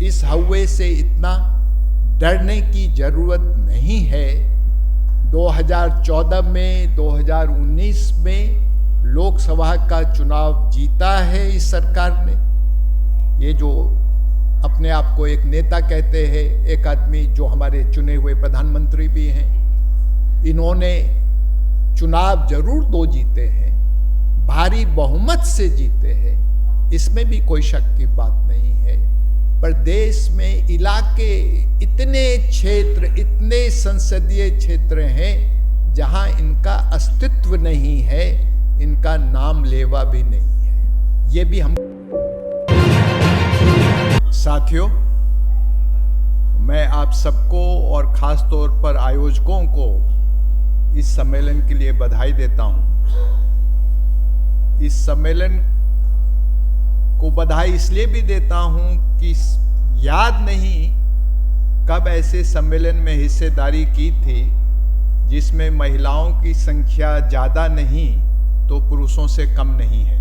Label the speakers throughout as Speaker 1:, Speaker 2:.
Speaker 1: इस हौवे से इतना डरने की जरूरत नहीं है। 2014 में 2019 में लोकसभा का चुनाव जीता है इस सरकार ने। ये जो अपने आप को एक नेता कहते हैं, एक आदमी जो हमारे चुने हुए प्रधानमंत्री भी हैं, इन्होंने चुनाव जरूर 2 जीते हैं, भारी बहुमत से जीते हैं, इसमें भी कोई शक की बात नहीं है। पर देश में इलाके, इतने क्षेत्र, इतने संसदीय क्षेत्र हैं जहां इनका अस्तित्व नहीं है, इनका नाम लेवा भी नहीं है। ये भी हम साथियों, मैं आप सबको और खास तौर पर आयोजकों को इस सम्मेलन के लिए बधाई देता हूं। इस सम्मेलन को बधाई इसलिए भी देता हूं कि याद नहीं कब ऐसे सम्मेलन में हिस्सेदारी की थी जिसमें महिलाओं की संख्या ज़्यादा नहीं तो पुरुषों से कम नहीं है।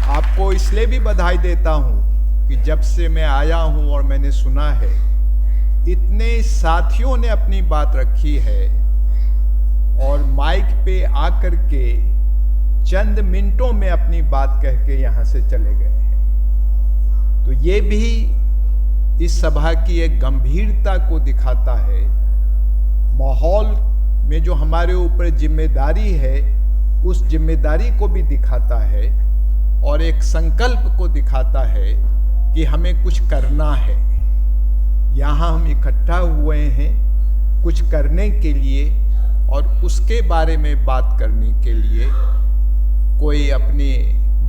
Speaker 1: आपको इसलिए भी बधाई देता हूं कि जब से मैं आया हूं और मैंने सुना है, इतने साथियों ने अपनी बात रखी है और माइक पे आकर के चंद मिनटों में अपनी बात कह के यहाँ से चले गए हैं। तो ये भी इस सभा की एक गंभीरता को दिखाता है। माहौल में जो हमारे ऊपर जिम्मेदारी है, उस जिम्मेदारी को भी दिखाता है और एक संकल्प को दिखाता है कि हमें कुछ करना है। यहाँ हम इकट्ठा हुए हैं कुछ करने के लिए और उसके बारे में बात करने के लिए। कोई अपनी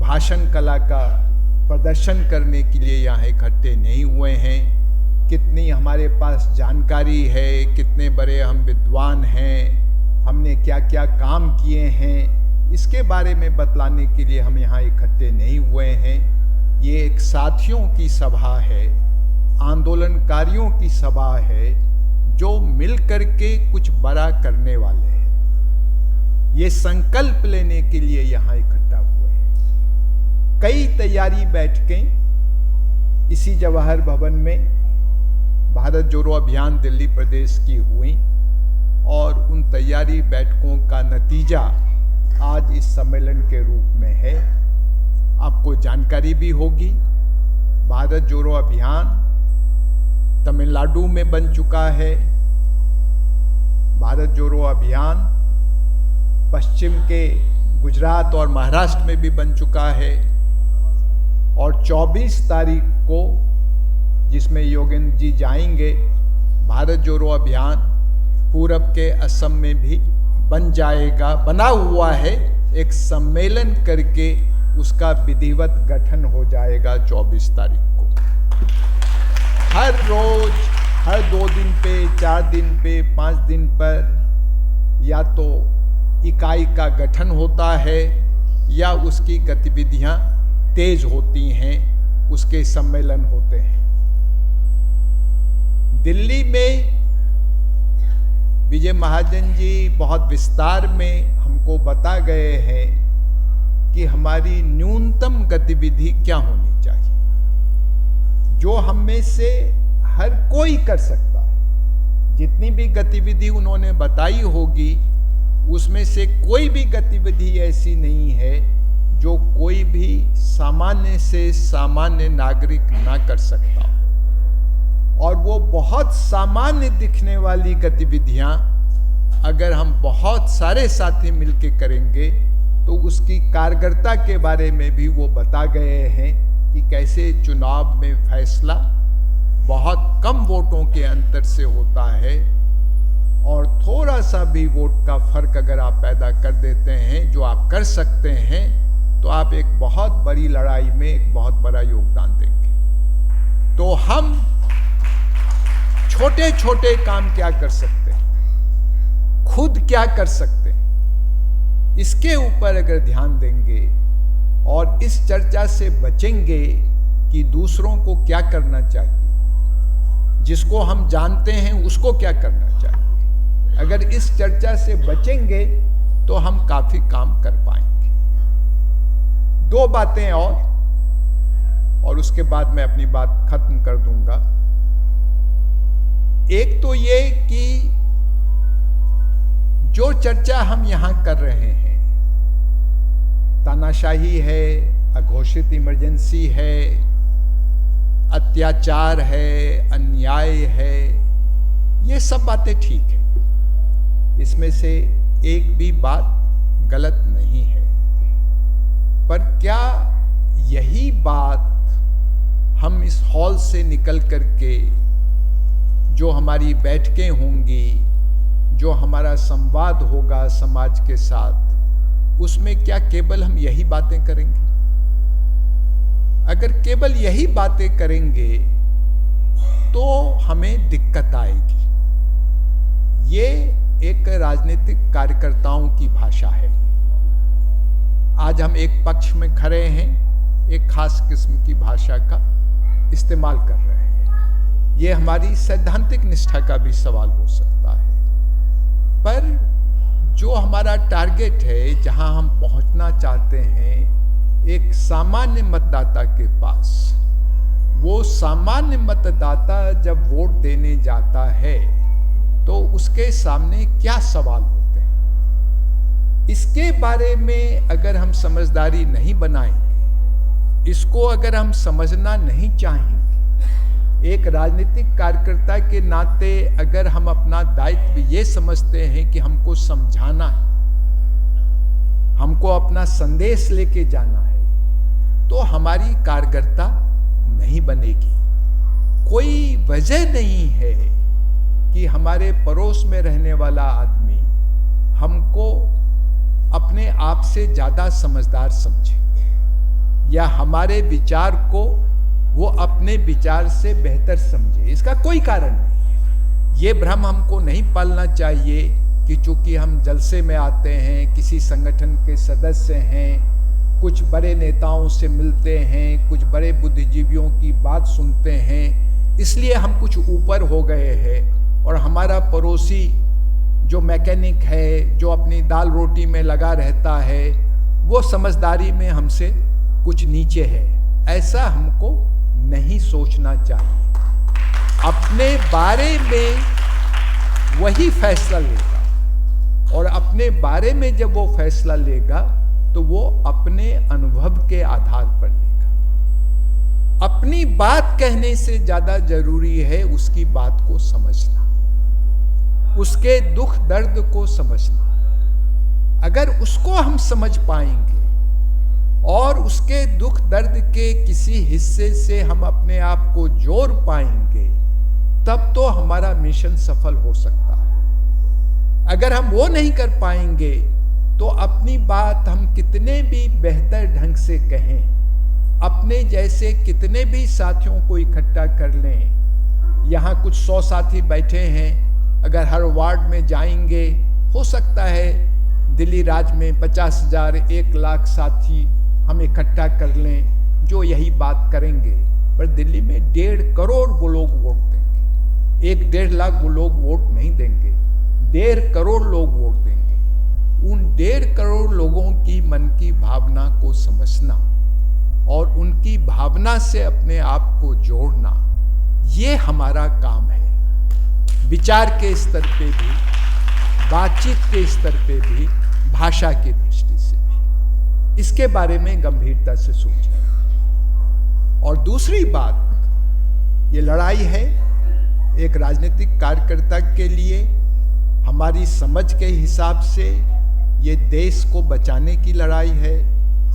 Speaker 1: भाषण कला का प्रदर्शन करने के लिए यहाँ इकट्ठे नहीं हुए हैं। कितनी हमारे पास जानकारी है, कितने बड़े हम विद्वान हैं, हमने क्या क्या काम किए हैं, इसके बारे में बतलाने के लिए हम यहाँ इकट्ठे नहीं हुए हैं। ये एक साथियों की सभा है, आंदोलनकारियों की सभा है, जो मिल करके कुछ बड़ा करने वाले हैं। ये संकल्प लेने के लिए यहाँ इकट्ठा हुए हैं। कई तैयारी बैठकें इसी जवाहर भवन में भारत जोड़ो अभियान दिल्ली प्रदेश की हुई और उन तैयारी बैठकों का नतीजा आज इस सम्मेलन के रूप में है। आपको जानकारी भी होगी, भारत जोड़ो अभियान तमिलनाडु में बन चुका है। भारत जोड़ो अभियान पश्चिम के गुजरात और महाराष्ट्र में भी बन चुका है और 24 तारीख को, जिसमें योगेंद्र जी जाएंगे, भारत जोड़ो अभियान पूरब के असम में भी बन जाएगा। बना हुआ है, एक सम्मेलन करके उसका विधिवत गठन हो जाएगा 24 तारीख को। हर रोज, हर 2 दिन पे, 4 दिन पे, 5 दिन पर या तो इकाई का गठन होता है या उसकी गतिविधियां तेज होती हैं, उसके सम्मेलन होते हैं। दिल्ली में विजय महाजन जी बहुत विस्तार में हमको बता गए हैं कि हमारी न्यूनतम गतिविधि क्या होनी चाहिए, जो हम में से हर कोई कर सकता है। जितनी भी गतिविधि उन्होंने बताई होगी, उसमें से कोई भी गतिविधि ऐसी नहीं है जो कोई भी सामान्य से सामान्य नागरिक ना कर सकता। और वो बहुत सामान्य दिखने वाली गतिविधियां अगर हम बहुत सारे साथी मिलके करेंगे तो उसकी कारगरता के बारे में भी वो बता गए हैं कि कैसे चुनाव में फैसला बहुत कम वोटों के अंतर से होता है और थोड़ा सा भी वोट का फर्क अगर आप पैदा कर देते हैं, जो आप कर सकते हैं, तो आप एक बहुत बड़ी लड़ाई में एक बहुत बड़ा योगदान देंगे। तो हम छोटे छोटे काम क्या कर सकते हैं, खुद क्या कर सकते हैं, इसके ऊपर अगर ध्यान देंगे और इस चर्चा से बचेंगे कि दूसरों को क्या करना चाहिए, जिसको हम जानते हैं उसको क्या करना चाहिए, अगर इस चर्चा से बचेंगे तो हम काफी काम कर पाएंगे। दो बातें और उसके बाद मैं अपनी बात खत्म कर दूंगा। एक तो ये कि जो चर्चा हम यहां कर रहे हैं, तानाशाही है, अघोषित इमरजेंसी है, अत्याचार है, अन्याय है, ये सब बातें ठीक है, इसमें से एक भी बात गलत नहीं है। पर क्या यही बात हम इस हॉल से निकल करके जो हमारी बैठकें होंगी, जो हमारा संवाद होगा समाज के साथ, उसमें क्या केवल हम यही बातें करेंगे? अगर केवल यही बातें करेंगे तो हमें दिक्कत आएगी। ये एक राजनीतिक कार्यकर्ताओं की भाषा है। आज हम एक पक्ष में खड़े हैं, एक खास किस्म की भाषा का इस्तेमाल कर रहे हैं। ये हमारी सैद्धांतिक निष्ठा का भी सवाल हो सकता है। पर जो हमारा टारगेट है, जहां हम पहुंचना चाहते हैं, एक सामान्य मतदाता के पास, वो सामान्य मतदाता जब वोट देने जाता है तो उसके सामने क्या सवाल होते हैं, इसके बारे में अगर हम समझदारी नहीं बनाएंगे, इसको अगर हम समझना नहीं चाहेंगे, एक राजनीतिक कार्यकर्ता के नाते अगर हम अपना दायित्व ये समझते हैं कि हमको समझाना है, हमको अपना संदेश लेके जाना है, तो हमारी कारगरता नहीं बनेगी। कोई वजह नहीं है कि हमारे पड़ोस में रहने वाला आदमी हमको अपने आप से ज्यादा समझदार समझे या हमारे विचार को वो अपने विचार से बेहतर समझे। इसका कोई कारण नहीं। ये भ्रम हमको नहीं पालना चाहिए कि चूंकि हम जलसे में आते हैं, किसी संगठन के सदस्य हैं, कुछ बड़े नेताओं से मिलते हैं, कुछ बड़े बुद्धिजीवियों की बात सुनते हैं, इसलिए हम कुछ ऊपर हो गए हैं और हमारा पड़ोसी जो मैकेनिक है, जो अपनी दाल रोटी में लगा रहता है, वो समझदारी में हमसे कुछ नीचे है। ऐसा हमको नहीं सोचना चाहिए। अपने बारे में वही फैसला लेगा और अपने बारे में जब वो फैसला लेगा तो वो अपने अनुभव के आधार पर लेगा। अपनी बात कहने से ज्यादा जरूरी है उसकी बात को समझना, उसके दुख दर्द को समझना। अगर उसको हम समझ पाएंगे और उसके दुख दर्द के किसी हिस्से से हम अपने आप को जोड़ पाएंगे, तब तो हमारा मिशन सफल हो सकता है। अगर हम वो नहीं कर पाएंगे तो अपनी बात हम कितने भी बेहतर ढंग से कहें, अपने जैसे कितने भी साथियों को इकट्ठा कर लें, यहाँ कुछ 100 साथी बैठे हैं, अगर हर वार्ड में जाएंगे, हो सकता है दिल्ली राज्य में 50,000 1 लाख साथी हम इकट्ठा कर लें जो यही बात करेंगे, पर दिल्ली में 1.5 करोड़ वो लोग वोट देंगे। 1-1.5 लाख वो लोग वोट नहीं देंगे, 1.5 करोड़ लोग वोट देंगे। उन 1.5 करोड़ लोगों की मन की भावना को समझना और उनकी भावना से अपने आप को जोड़ना, ये हमारा काम है। विचार के स्तर पे भी, बातचीत के स्तर पे भी, भाषा की दृष्टि से भी इसके बारे में गंभीरता से सोचें। और दूसरी बात, ये लड़ाई है एक राजनीतिक कार्यकर्ता के लिए, हमारी समझ के हिसाब से ये देश को बचाने की लड़ाई है,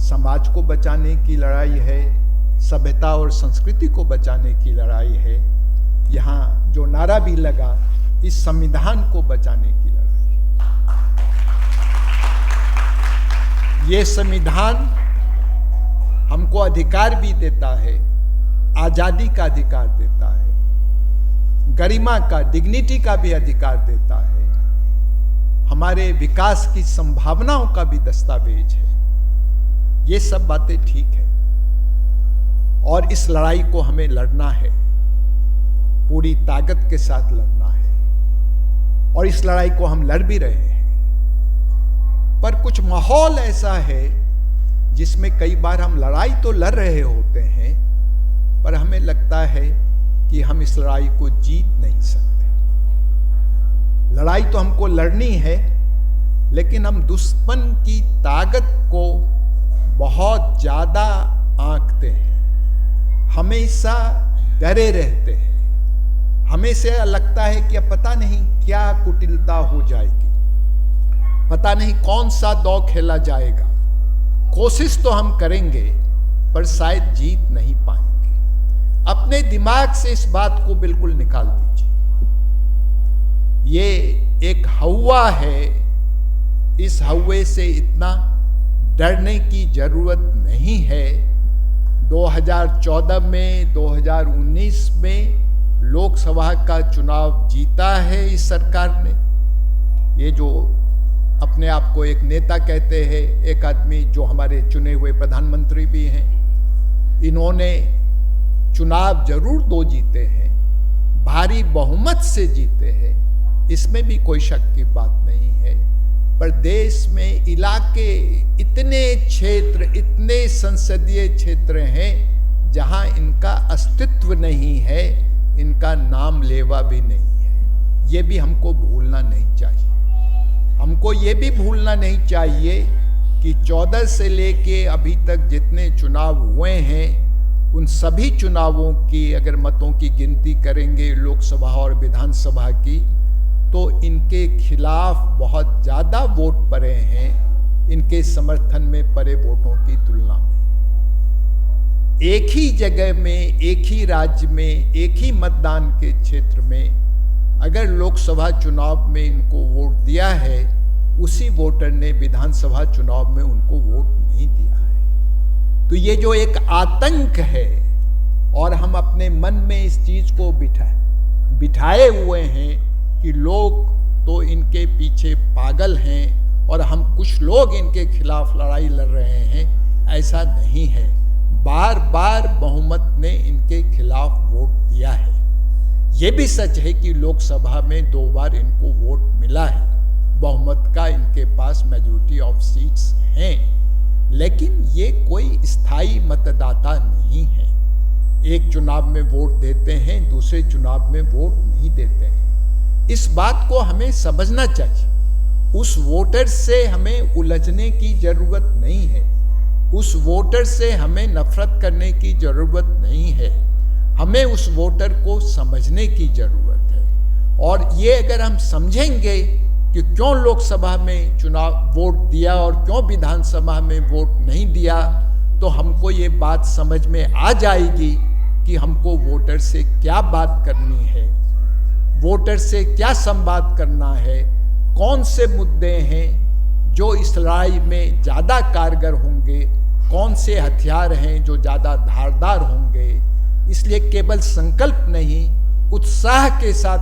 Speaker 1: समाज को बचाने की लड़ाई है, सभ्यता और संस्कृति को बचाने की लड़ाई है। यहाँ जो नारा भी लगा, इस संविधान को बचाने की लड़ाई। ये संविधान हमको अधिकार भी देता है, आजादी का अधिकार देता है, गरिमा का, डिग्निटी का भी अधिकार देता है, हमारे विकास की संभावनाओं का भी दस्तावेज है। ये सब बातें ठीक है और इस लड़ाई को हमें लड़ना है, पूरी ताकत के साथ लड़ना है और इस लड़ाई को हम लड़ भी रहे हैं। पर कुछ माहौल ऐसा है जिसमें कई बार हम लड़ाई तो लड़ रहे होते हैं, पर हमें लगता है कि हम इस लड़ाई को जीत नहीं सकते। लड़ाई तो हमको लड़नी है, लेकिन हम दुश्मन की ताकत को बहुत ज्यादा आंकते हैं, हमेशा डरे रहते हैं। हमेशा लगता है कि अब पता नहीं क्या कुटिलता हो जाएगी, पता नहीं कौन सा दौ खेला जाएगा। कोशिश तो हम करेंगे, पर शायद जीत नहीं पाएंगे। अपने दिमाग से इस बात को बिल्कुल निकाल दीजिए। ये एक हवा है, इस हवे से इतना डरने की जरूरत नहीं है। 2014 में, 2019 में लोकसभा का चुनाव जीता है इस सरकार ने। ये जो अपने आप को एक नेता कहते हैं, एक आदमी जो हमारे चुने हुए प्रधानमंत्री भी हैं, इन्होंने चुनाव जरूर 2 जीते हैं, भारी बहुमत से जीते हैं, इसमें भी कोई शक की बात नहीं है। पर देश में इलाके, इतने क्षेत्र, इतने संसदीय क्षेत्र हैं जहां इनका अस्तित्व नहीं है, इनका नाम लेवा भी नहीं है। ये भी हमको भूलना नहीं चाहिए। हमको ये भी भूलना नहीं चाहिए कि 14 से लेके अभी तक जितने चुनाव हुए हैं, उन सभी चुनावों की अगर मतों की गिनती करेंगे लोकसभा और विधानसभा की, तो इनके खिलाफ बहुत ज्यादा वोट पड़े हैं इनके समर्थन में पड़े वोटों की तुलना में। एक ही जगह में, एक ही राज्य में, एक ही मतदान के क्षेत्र में अगर लोकसभा चुनाव में इनको वोट दिया है, उसी वोटर ने विधानसभा चुनाव में उनको वोट नहीं दिया है। तो ये जो एक आतंक है, और हम अपने मन में इस चीज को बिठाए हुए हैं कि लोग तो इनके पीछे पागल हैं और हम कुछ लोग इनके खिलाफ लड़ाई लड़ रहे हैं, ऐसा नहीं है। बार बार बहुमत ने इनके खिलाफ वोट दिया है। ये भी सच है कि लोकसभा में 2 बार इनको वोट मिला है, बहुमत का इनके पास मेजॉरिटी ऑफ सीट्स हैं, लेकिन ये कोई स्थायी मतदाता नहीं है। एक चुनाव में वोट देते हैं, दूसरे चुनाव में वोट नहीं देते हैं। इस बात को हमें समझना चाहिए। उस वोटर से हमें उलझने की जरूरत नहीं है, उस वोटर से हमें नफरत करने की जरूरत नहीं है, हमें उस वोटर को समझने की जरूरत है। और ये अगर हम समझेंगे कि क्यों लोकसभा में चुनाव वोट दिया और क्यों विधानसभा में वोट नहीं दिया, तो हमको ये बात समझ में आ जाएगी कि हमको वोटर से क्या बात करनी है, वोटर से क्या संवाद करना है, कौन से मुद्दे हैं जो इस लड़ाई में ज़्यादा कारगर होंगे, कौन से हथियार हैं जो ज़्यादा धारदार होंगे। इसलिए केवल संकल्प नहीं, उत्साह के साथ